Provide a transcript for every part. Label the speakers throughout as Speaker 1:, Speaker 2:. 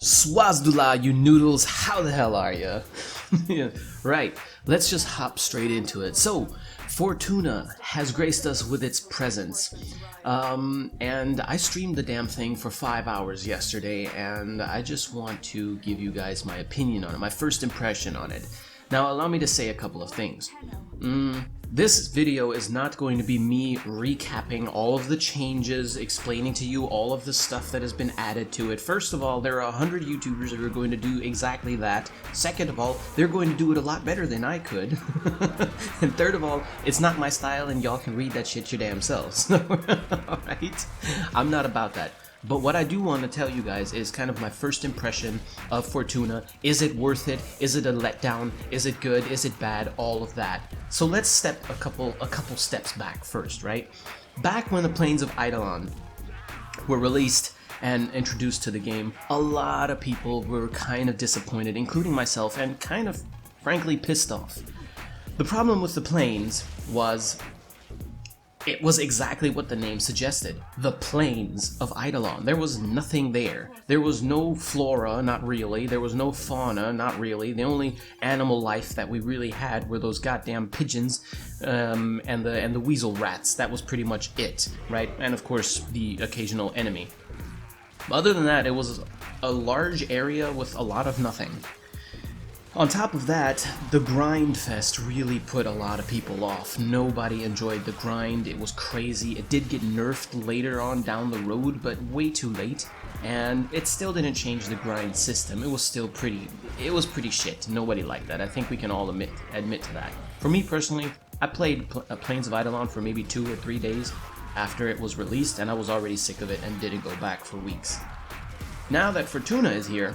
Speaker 1: Swazdula, you noodles, how the hell are ya? Right, let's just hop straight into it. So, Fortuna has graced us with its presence. And I streamed the damn thing for 5 hours yesterday, and I just want to give you guys my opinion on it, my first impression on it. Now, allow me to say a couple of things. This video is not going to be me recapping all of the changes, explaining to you all of the stuff that has been added to it. First of all, there are 100 YouTubers that are going to do exactly that. Second of all, they're going to do it a lot better than I could. And third of all, it's not my style and y'all can read that shit your damn selves. Alright? I'm not about that. But what I do want to tell you guys is kind of my first impression of Fortuna. Is it worth it? Is it a letdown? Is it good? Is it bad? All of that. So let's step a couple steps back first, right? Back when the Plains of Eidolon were released and introduced to the game, a lot of people were kind of disappointed, including myself, and kind of, frankly, pissed off. The problem with the Plains was it was exactly what the name suggested. The Plains of Eidolon. There was nothing there. There was no flora, not really. There was no fauna, not really. The only animal life that we really had were those goddamn pigeons and the weasel rats. That was pretty much it, right? And of course, the occasional enemy. Other than that, it was a large area with a lot of nothing. On top of that, the grind fest really put a lot of people off. Nobody enjoyed the grind. It was crazy. It did get nerfed later on down the road, but way too late. And it still didn't change the grind system. It was still pretty shit. Nobody liked that. I think we can all admit to that. For me personally, I played Plains of Eidolon for maybe 2 or 3 days after it was released, and I was already sick of it and didn't go back for weeks. Now that Fortuna is here,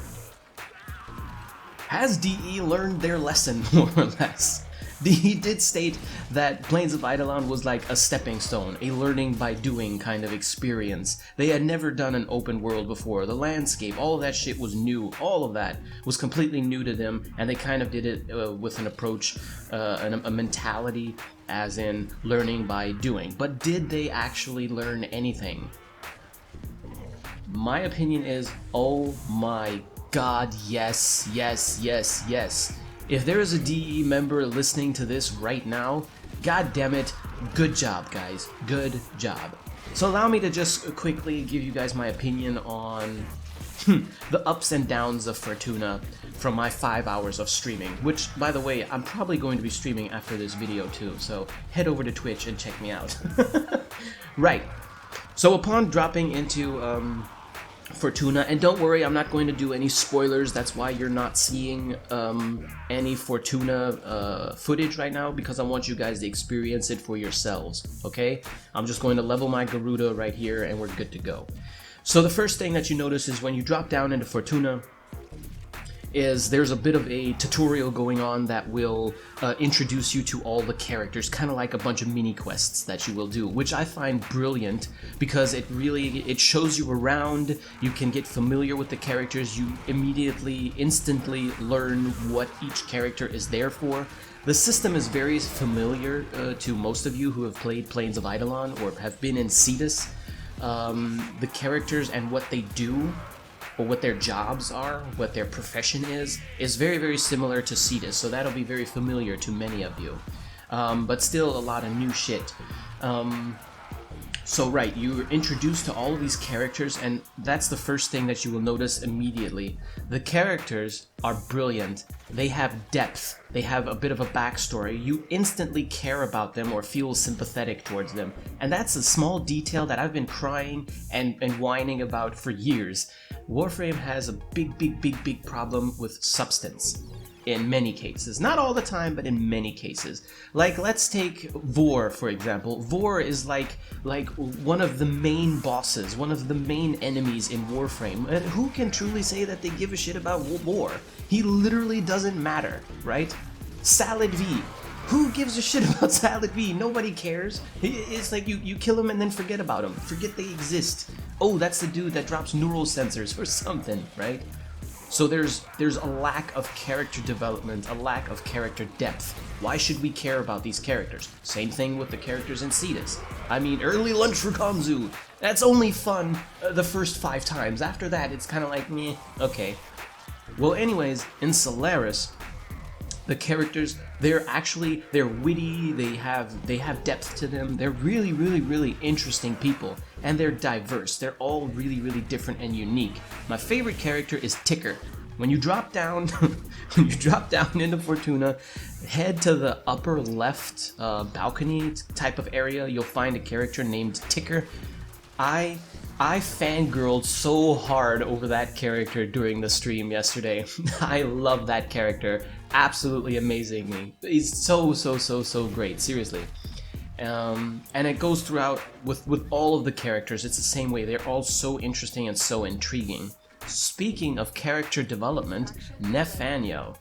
Speaker 1: has DE learned their lesson, more or less? DE did state that Plains of Eidolon was like a stepping stone, a learning by doing kind of experience. They had never done an open world before. The landscape, all of that shit was new. All of that was completely new to them, and they kind of did it with an approach, a mentality, as in learning by doing. But did they actually learn anything? My opinion is, oh my God, yes, yes, yes, yes. If there is a DE member listening to this right now, god damn it, good job, guys. Good job. So allow me to just quickly give you guys my opinion on the ups and downs of Fortuna from my 5 hours of streaming, which, by the way, I'm probably going to be streaming after this video too, so head over to Twitch and check me out. Right. So upon dropping into Fortuna, and don't worry, I'm not going to do any spoilers. That's why you're not seeing any Fortuna footage right now, because I want you guys to experience it for yourselves, okay? I'm just going to level my Garuda right here and we're good to go. So the first thing that you notice is when you drop down into Fortuna is there's a bit of a tutorial going on that will introduce you to all the characters, kind of like a bunch of mini quests that you will do, which I find brilliant because it shows you around. You can get familiar with the characters. You instantly learn what each character is there for. The system is very familiar to most of you who have played Plains of Eidolon or have been in Cetus. The characters and what they do, or what their jobs are, what their profession is very, very similar to Cetus, so that'll be very familiar to many of you. But still a lot of new shit. So right, you're introduced to all of these characters, and that's the first thing that you will notice immediately. The characters are brilliant. They have depth. They have a bit of a backstory. You instantly care about them or feel sympathetic towards them. And that's a small detail that I've been crying and whining about for years. Warframe has a big problem with substance. In many cases. Not all the time, but in many cases. Like, let's take Vor, for example. Vor is like one of the main bosses, one of the main enemies in Warframe. And who can truly say that they give a shit about Vor? He literally doesn't matter, right? Salad V. Who gives a shit about Salad V? Nobody cares. It's like you kill him and then forget about him. Forget they exist. Oh, that's the dude that drops neural sensors or something, right? So there's a lack of character development, a lack of character depth. Why should we care about these characters? Same thing with the characters in Cetus. I mean, early lunch for Kanzu. That's only fun the first 5 times. After that, it's kind of like, meh, okay. Well, anyways, in Solaris, the characters, they're witty, they have depth to them, they're really interesting people, and they're diverse. They're all really different and unique. My favorite character is Ticker. When you drop down into Fortuna, head to the upper left balcony type of area, you'll find a character named Ticker. I fangirled so hard over that character during the stream yesterday. I love that character. Absolutely amazingly. He's so great, seriously. And it goes throughout with all of the characters. It's the same way. They're all so interesting and so intriguing. Speaking of character development, Nefanyo.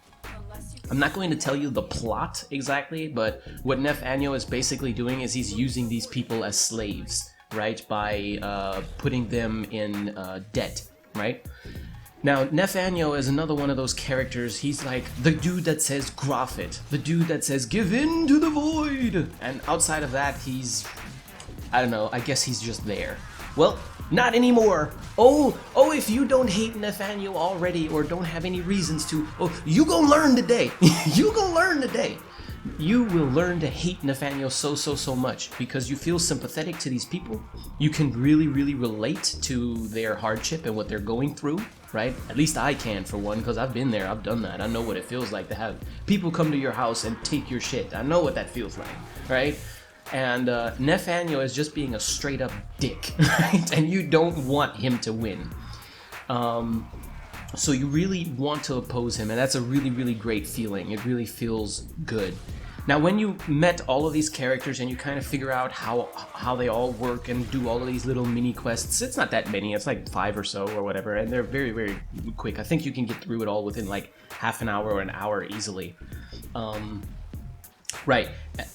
Speaker 1: I'm not going to tell you the plot exactly, but what Nefanyo is basically doing is he's using these people as slaves, right? By putting them in debt, right? Now, Nefanyo is another one of those characters. He's like the dude that says Graph-it, the dude that says give in to the void. And outside of that, he's, I don't know, I guess he's just there. Well, not anymore. Oh, if you don't hate Nefanyo already or don't have any reasons to, you gonna learn today. You gonna learn today. You will learn to hate Nefanyo so much because you feel sympathetic to these people. You can really relate to their hardship and what they're going through, right? At least I can, for one, because I've been there, I've done that. I know what it feels like to have people come to your house and take your shit. I know what that feels like, right? And Nefanyo is just being a straight up dick, right? And you don't want him to win. So you really want to oppose him, and that's a really great feeling. It really feels good. Now, when you met all of these characters and you kind of figure out how they all work and do all of these little mini quests, it's not that many, it's like 5 or so or whatever, and they're very quick. I think you can get through it all within like half an hour or an hour easily. Right.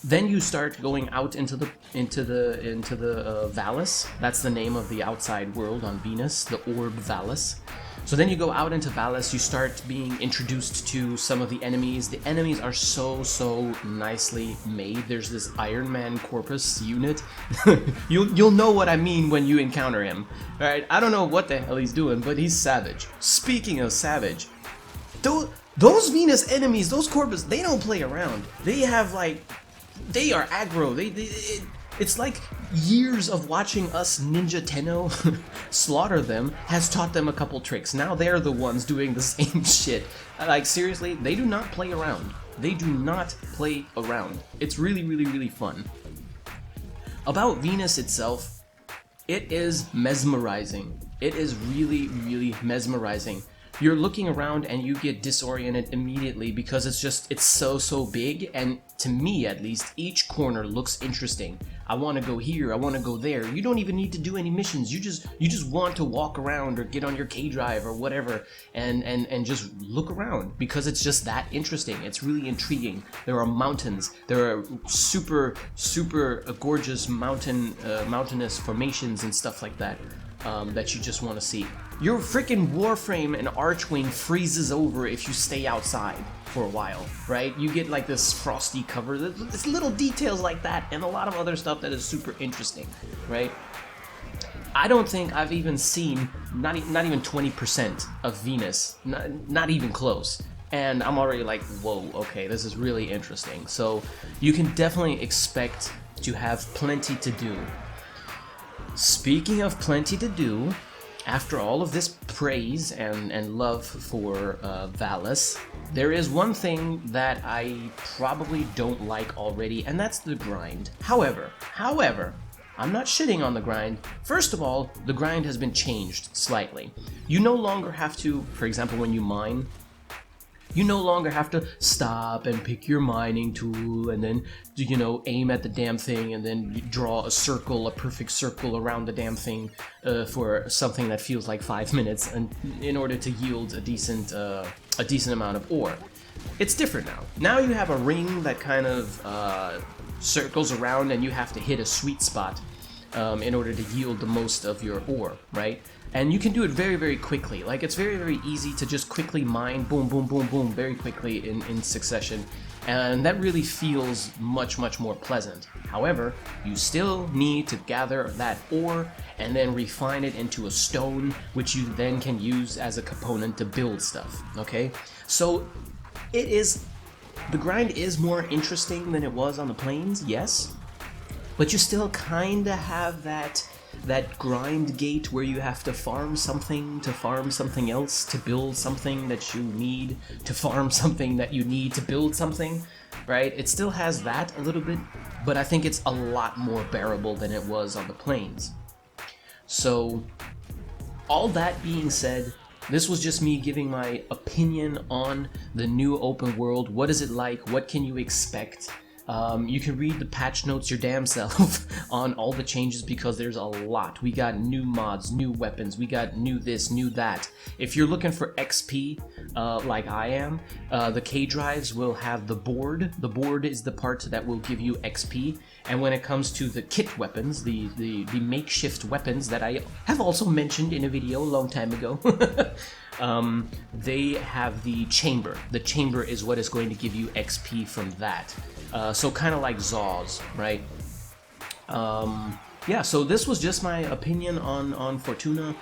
Speaker 1: Then you start going out into the Valis. That's the name of the outside world on Venus, the orb Valis. So then you go out into Valis, you start being introduced to some of the enemies. The enemies are so nicely made. There's this Iron Man Corpus unit. You'll know what I mean when you encounter him. Alright, I don't know what the hell he's doing, but he's savage. Speaking of savage, those Venus enemies, those Corpus, they don't play around. They have they are aggro. It's like years of watching us Ninja Tenno slaughter them has taught them a couple tricks. Now they're the ones doing the same shit. Like, seriously, they do not play around. They do not play around. It's really fun. About Venus itself, it is mesmerizing. It is really mesmerizing. You're looking around and you get disoriented immediately because it's so big, and to me at least, each corner looks interesting. I want to go here, I want to go there. You don't even need to do any missions. You just want to walk around or get on your K-Drive or whatever and just look around because it's just that interesting. It's really intriguing. There are mountains. There are super gorgeous mountainous formations and stuff like that. That you just want to see. Your freaking Warframe and Archwing freezes over if you stay outside for a while, right? You get like this frosty cover. There's little details like that and a lot of other stuff that is super interesting, right? I don't think I've even seen not even 20% of Venus, not even close. And I'm already like, whoa, okay, this is really interesting. So you can definitely expect to have plenty to do. Speaking of plenty to do, after all of this praise and love for Valis, there is one thing that I probably don't like already, and that's the grind. However, I'm not shitting on the grind. First of all, the grind has been changed slightly. You no longer have to, for example, when you mine, you no longer have to stop and pick your mining tool and then, aim at the damn thing and then draw a perfect circle around the damn thing for something that feels like 5 minutes, and in order to yield a decent amount of ore. It's different now. Now you have a ring that kind of circles around, and you have to hit a sweet spot in order to yield the most of your ore, right? And you can do it very, very quickly. Like, it's very, very easy to just quickly mine, boom, boom, boom, boom, very quickly in succession. And that really feels much, much more pleasant. However, you still need to gather that ore and then refine it into a stone, which you then can use as a component to build stuff, okay? So, the grind is more interesting than it was on the Plains, yes. But you still kinda have that grind gate where you have to farm something to farm something else to build something that you need to farm something that you need to build something, right? It still has that a little bit, but I think it's a lot more bearable than it was on the Plains. So, all that being said, this was just me giving my opinion on the new open world. What is it like? What can you expect? You can read the patch notes your damn self on all the changes because there's a lot. We got new mods, new weapons, we got new this, new that. If you're looking for XP, like I am, the K drives will have the board. The board is the part that will give you XP. And when it comes to the kit weapons, the makeshift weapons that I have also mentioned in a video a long time ago, they have the chamber. The chamber is what is going to give you XP from that. So kind of like Zaws, right? Yeah, so this was just my opinion on Fortuna,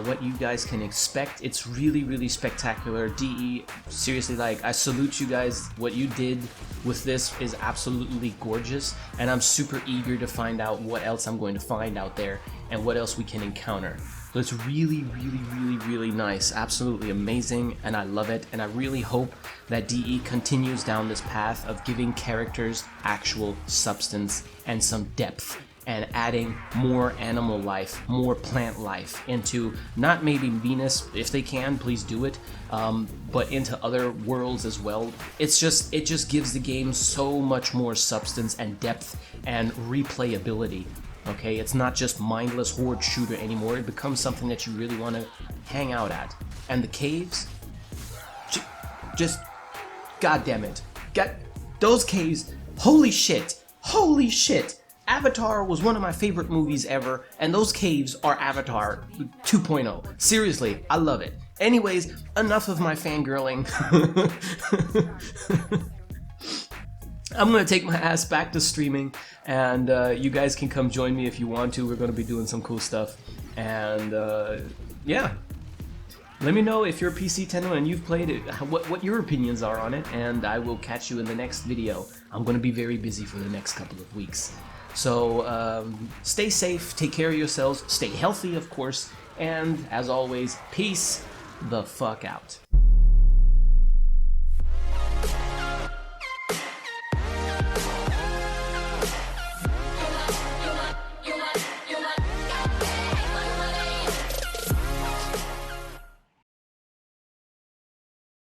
Speaker 1: what you guys can expect. It's really, really spectacular. DE, seriously, like, I salute you guys. What you did with this is absolutely gorgeous, and I'm super eager to find out what else I'm going to find out there and what else we can encounter. So it's really, really, really, really nice. Absolutely amazing, and I love it, and I really hope that DE continues down this path of giving characters actual substance and some depth, and adding more animal life, more plant life into not maybe Venus, if they can, please do it, but into other worlds as well. It just gives the game so much more substance and depth and replayability. Okay, it's not just mindless horde shooter anymore. It becomes something that you really want to hang out at. And the caves, just god damn it, those caves. Holy shit! Holy shit! Avatar was one of my favorite movies ever, and those caves are Avatar 2.0. Seriously, I love it. Anyways, enough of my fangirling. I'm gonna take my ass back to streaming, and you guys can come join me if you want to. We're gonna be doing some cool stuff, and yeah. Let me know if you're a PC Tenno and you've played it, what your opinions are on it, and I will catch you in the next video. I'm gonna be very busy for the next couple of weeks. So stay safe, take care of yourselves, stay healthy, of course, and as always, peace the fuck out.